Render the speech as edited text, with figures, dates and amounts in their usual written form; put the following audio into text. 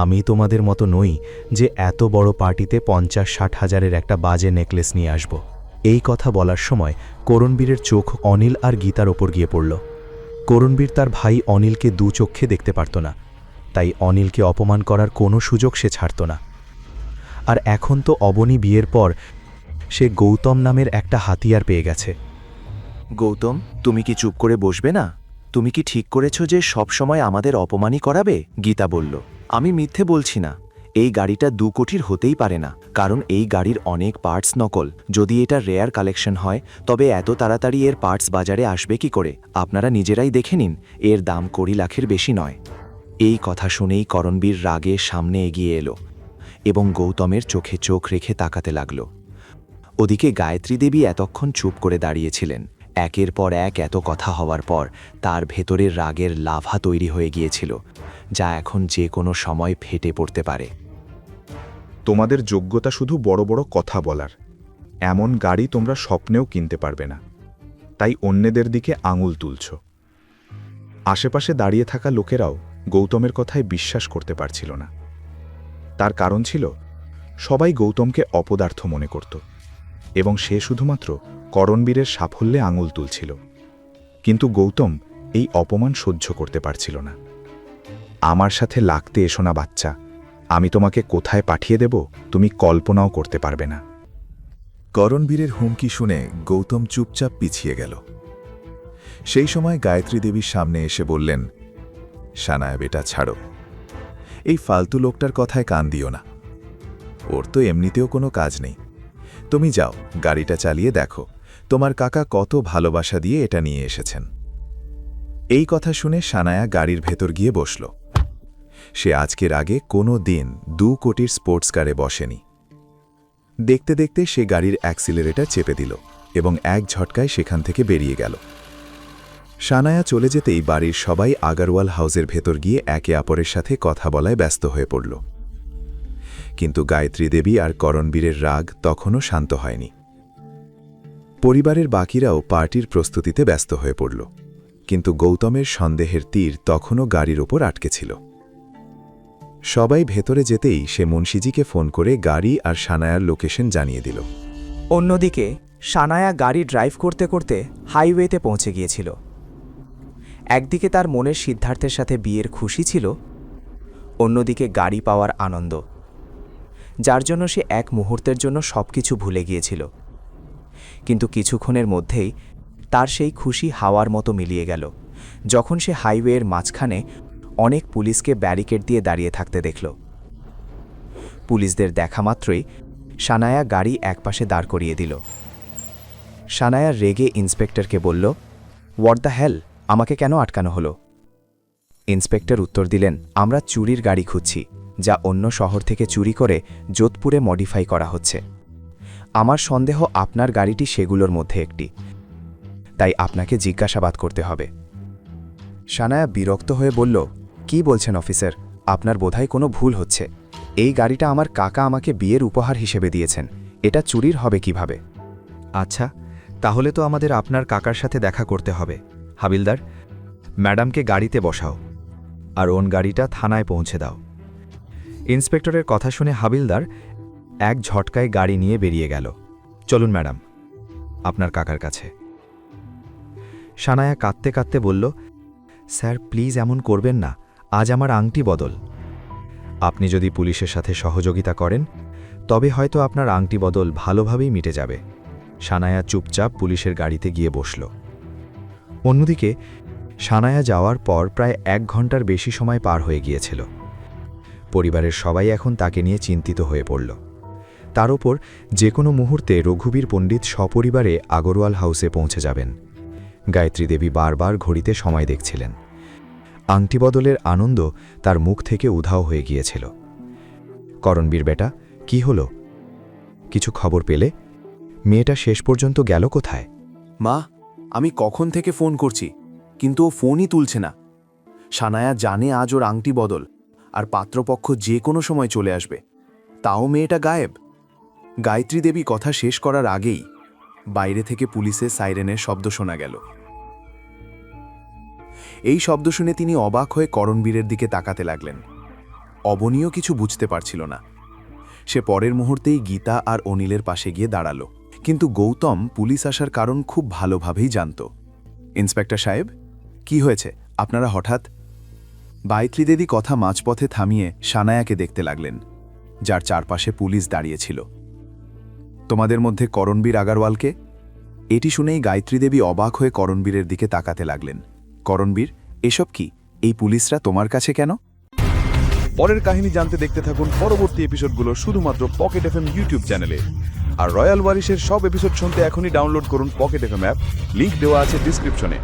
আমি তোমাদের মতো নই যে এত বড় পার্টিতে 50-60 হাজারের একটা বাজে নেকলেস নিয়ে আসব। এই কথা বলার সময় করণবীরের চোখ অনিল আর গীতার ওপর গিয়ে পড়ল। করণবীর তার ভাই অনিলকে দু চক্ষে দেখতে পারত না, তাই অনিলকে অপমান করার কোনো সুযোগ সে ছাড়ত না। আর এখন তো অবনী বিয়ের পর সে গৌতম নামের একটা হাতিয়ার পেয়ে গেছে। গৌতম, তুমি কি চুপ করে বসবে না? তুমি কি ঠিক করেছ যে সব সময় আমাদের অপমানই করাবে? গীতা বলল। আমি মিথ্যে বলছি না। এই গাড়িটা 2 কোটির হতেই পারে না, কারণ এই গাড়ির অনেক পার্টস নকল। যদি এটা রেয়ার কালেকশন হয় তবে এত তাড়াতাড়ি এর পার্টস বাজারে আসবে কি করে? আপনারা নিজেরাই দেখে নিন, এর দাম 20 লাখের বেশি নয়। এই কথা শুনেই করণবীর রাগে সামনে এগিয়ে এলো এবং গৌতমের চোখে চোখ রেখে তাকাতে লাগল। ওদিকে গায়ত্রী দেবী এতক্ষণ চুপ করে দাঁড়িয়েছিলেন। একের পর এক এত কথা হওয়ার পর তার ভেতরের রাগের লাভা তৈরি হয়ে গিয়েছিল, যা এখন যে কোনো সময় ফেটে পড়তে পারে। তোমাদের যোগ্যতা শুধু বড় বড় কথা বলার। এমন গাড়ি তোমরা স্বপ্নেও কিনতে পারবে না, তাই অন্যদের দিকে আঙুল তুলছ। আশেপাশে দাঁড়িয়ে থাকা লোকেরাও গৌতমের কথায় বিশ্বাস করতে পারছিল না। তার কারণ ছিল, সবাই গৌতমকে অপদার্থ মনে করত এবং সে শুধুমাত্র করণবীরের সাফল্যে আঙুল তুলছিল। কিন্তু গৌতম এই অপমান সহ্য করতে পারছিল না। আমার সাথে লাগতে এসো না বাচ্চা, আমি তোমাকে কোথায় পাঠিয়ে দেব তুমি কল্পনাও করতে পারবে না। করণবীরের হুমকি শুনে গৌতম চুপচাপ পিছিয়ে গেল। সেই সময় গায়ত্রী দেবীর সামনে এসে বললেন, সানায়া বেটা ছাড়ো, এই ফালতু লোকটার কথায় কান দিও না। ওর তো এমনিতেও কোনো কাজ নেই। তুমি যাও, গাড়িটা চালিয়ে দেখো তোমার কাকা কত ভালোবাসা দিয়ে এটা নিয়ে এসেছেন। এই কথা শুনে সানায়া গাড়ির ভেতর গিয়ে বসল। সে আজকের আগে কোনো দিন 2 কোটির স্পোর্টস কারে বসেনি। দেখতে দেখতে সে গাড়ির অ্যাক্সিলারেটর চেপে দিল এবং এক ঝটকায় সেখান থেকে বেরিয়ে গেল। সানায়া চলে যেতেই বাড়ির সবাই আগারওয়াল হাউসের ভেতর গিয়ে একে অপরের সাথে কথা বলায় ব্যস্ত হয়ে পড়ল। কিন্তু গায়ত্রী দেবী আর করণবীরের রাগ তখনও শান্ত হয়নি। পরিবারের বাকিরাও পার্টির প্রস্তুতিতে ব্যস্ত হয়ে পড়ল, কিন্তু গৌতমের সন্দেহের তীর তখনও গাড়ির ওপর আটকে ছিল। সবাই ভেতরে যেতেই সে মুন্সিজিকে ফোন করে গাড়ি আর সানায়ার লোকেশন জানিয়ে দিল। অন্যদিকে সানায়া গাড়ি ড্রাইভ করতে করতে হাইওয়েতে পৌঁছে গিয়েছিল। একদিকে তার মনের সিদ্ধার্থের সাথে বিয়ের খুশি ছিল, অন্যদিকে গাড়ি পাওয়ার আনন্দ, যার জন্য সে এক মুহূর্তের জন্য সবকিছু ভুলে গিয়েছিল। কিন্তু কিছুক্ষণের মধ্যেই তার সেই খুশি হাওয়ার মতো মিলিয়ে গেল যখন সে হাইওয়ের মাঝখানে অনেক পুলিশকে ব্যারিকেড দিয়ে দাঁড়িয়ে থাকতে দেখল। পুলিশদের দেখা মাত্রই সানায়া গাড়ি একপাশে দাঁড় করিয়ে দিল। সানায়া রেগে ইন্সপেক্টরকে বলল, হোয়াট দ্য হেল, আমাকে কেন আটকানো হলো? ইন্সপেক্টর উত্তর দিলেন, আমরা চুরির গাড়ি খুঁজছি, যা অন্য শহর থেকে চুরি করে যোধপুরে মডিফাই করা হচ্ছে। আমার সন্দেহ আপনার গাড়িটি সেগুলোর মধ্যে একটি, তাই আপনাকে জিজ্ঞাসাবাদ করতে হবে। সানায়া বিরক্ত হয়ে বলল, কি বলছেন অফিসার, আপনার বোধহয় কোনো ভুল হচ্ছে। এই গাড়িটা আমার কাকা আমাকে বিয়ের উপহার হিসেবে দিয়েছেন, এটা চুরির হবে কিভাবে? আচ্ছা, তাহলে তো আমাদের আপনার কাকার সাথে দেখা করতে হবে। হাবিলদার, ম্যাডামকে গাড়িতে বসাও আর ওন গাড়িটা থানায় পৌঁছে দাও। ইন্সপেক্টরের কথা শুনে হাবিলদার এক ঝটকায় গাড়ি নিয়ে বেরিয়ে গেল। চলুন ম্যাডাম, আপনার কাকার কাছে। সানায়া কাঁদতে কাঁদতে বলল, স্যার প্লিজ এমন করবেন না, আজ আমার আংটি বদল। আপনি যদি পুলিশের সাথে সহযোগিতা করেন তবে হয়তো আপনার আংটি বদল ভালোভাবেই মিটে যাবে। সানায়া চুপচাপ পুলিশের গাড়িতে গিয়ে বসল। অন্যদিকে সানায়া যাওয়ার পর প্রায় 1 ঘন্টার বেশি সময় পার হয়ে গিয়েছিল। পরিবারের সবাই এখন তাকে নিয়ে চিন্তিত হয়ে পড়ল। তার ওপর যে কোনো মুহূর্তে রঘুবীর পণ্ডিত সপরিবারে আগরওয়াল হাউসে পৌঁছে যাবেন। গায়ত্রী দেবী বারবার ঘড়িতে সময় দেখছিলেন। আংটি বদলের আনন্দ তার মুখ থেকে উধাও হয়ে গিয়েছিল। করণবীর বেটা, কি হলো? কিছু খবর পেলে? মেয়েটা শেষ পর্যন্ত গেল কোথায়? মা, আমি কখন থেকে ফোন করছি, কিন্তু ও ফোনই তুলছে না। সানায়া জানে আজ ওর আংটি বদল আর পাত্রপক্ষ যে কোনো সময় চলে আসবে, তাও মেয়েটা গায়েব। গায়ত্রী দেবী কথা শেষ করার আগেই বাইরে থেকে পুলিশের সাইরেনের শব্দ শোনা গেল। এই শব্দ শুনে তিনি অবাক হয়ে করণবীরের দিকে তাকাতে লাগলেন। অবনীয় কিছু বুঝতে পারছিল না। সে পরের মুহূর্তেই গীতা আর অনিলের পাশে গিয়ে দাঁড়ালো। কিন্তু গৌতম পুলিশ আসার কারণ খুব ভালোভাবেই জানত। ইন্সপেক্টর সাহেব, কি হয়েছে? আপনারা হঠাৎ? গায়ত্রী দেবী কথা মাঝপথে থামিয়ে সানায়াকে দেখতে লাগলেন, যার চারপাশে পুলিশ দাঁড়িয়েছিল। তোমাদের মধ্যে করণবীর আগারওয়ালকে? এটি শুনেই গায়ত্রী দেবী অবাক হয়ে করণবীরের দিকে তাকাতে লাগলেন। করণবীর, এসব কি? এই পুলিশরা তোমার কাছে কেন? পরের কাহিনী জানতে দেখতে থাকুন পরবর্তী এপিসোডগুলো শুধুমাত্র পকেট এফএম ইউটিউব চ্যানেলে। আর রয়্যাল ওয়ারিশের সব এপিসোড শুনতে এখনই ডাউনলোড করুন পকেট এফএম অ্যাপ। লিংক দেওয়া আছে ডিসক্রিপশনে।